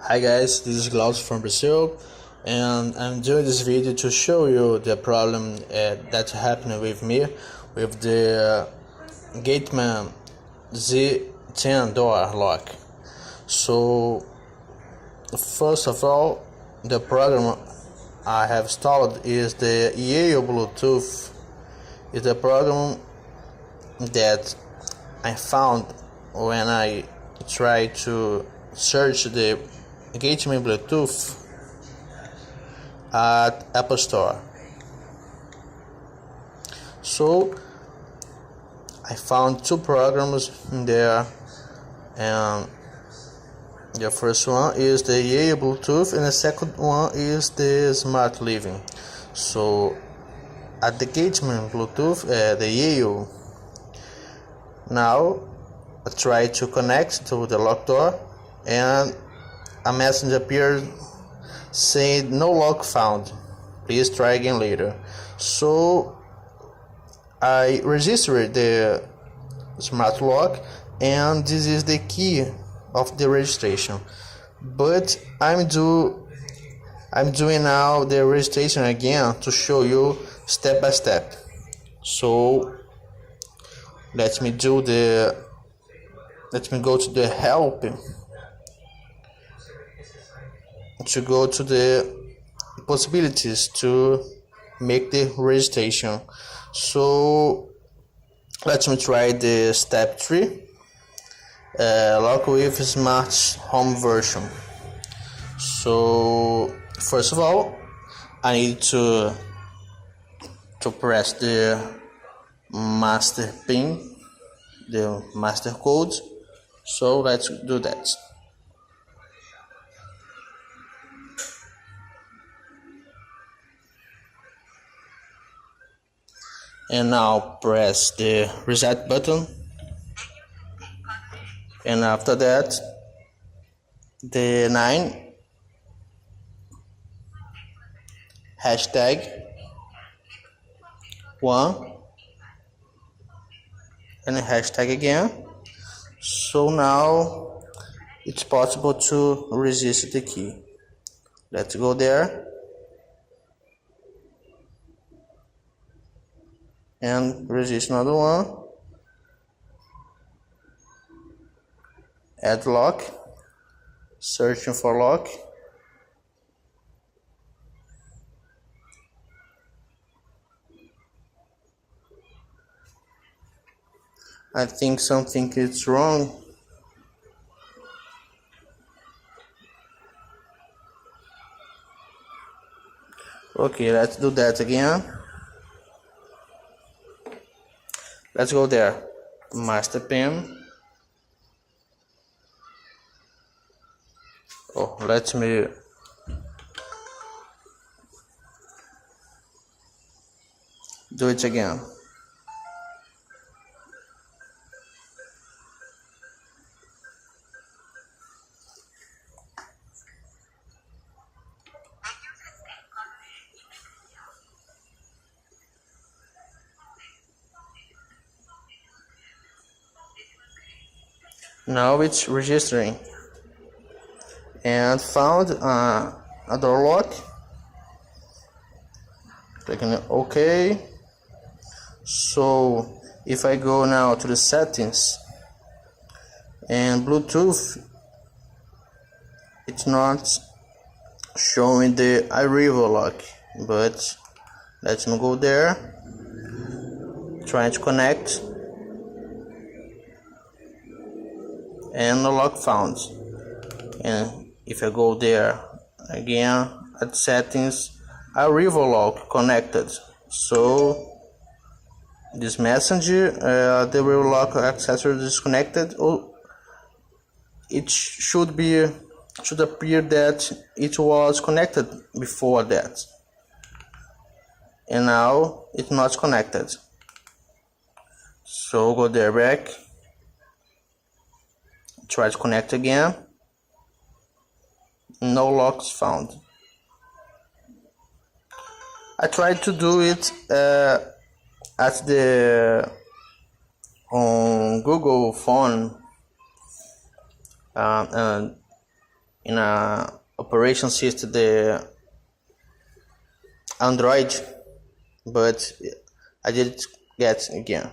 Hi guys, this is Klaus from Brazil, and I'm doing this video to show you the problem that happened with me with the Gateman Z10 Door Lock. So first of all, the program I have installed is the EAO Bluetooth. It's the program that I found when I tried to search the Gateman Bluetooth at Apple Store. So I found two programs in there, and the first one is the EAO Bluetooth and the second one is the Smart Living. So at the Gateman Bluetooth, the EAO, now I try to connect to the lock door and a message appeared saying no lock found, please try again later. So I registered the smart lock, and this is the key of the registration, but I'm doing now the registration again to show you step by step. So let me go to the help to go to the possibilities to make the registration. So let me try the step 3, lock with smart home version. So first of all, I need to press the master pin, the master code. So let's do that. And now press the reset button, and after that the 9 #1 and hashtag again. So now it's possible to resist the key. Let's go there and resist another one. Add lock, searching for lock. I think something is wrong. Okay, let's do that again. Let's go there. Master pin. Oh, let me do it again. Now it's registering, and found a door lock. Clicking OK. So if I go now to the settings and Bluetooth, it's not showing the arrival lock, but let me go there, trying to connect, and no lock found. And if I go there again at settings, arrival lock connected. So this message, the arrival lock accessory disconnected. Oh, it should appear that it was connected before that, and now it's not connected. So go there back, try to connect again, no locks found. I tried to do it at the on Google phone, and in a operation system, the Android, but I didn't get again.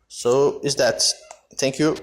So is that. Thank you.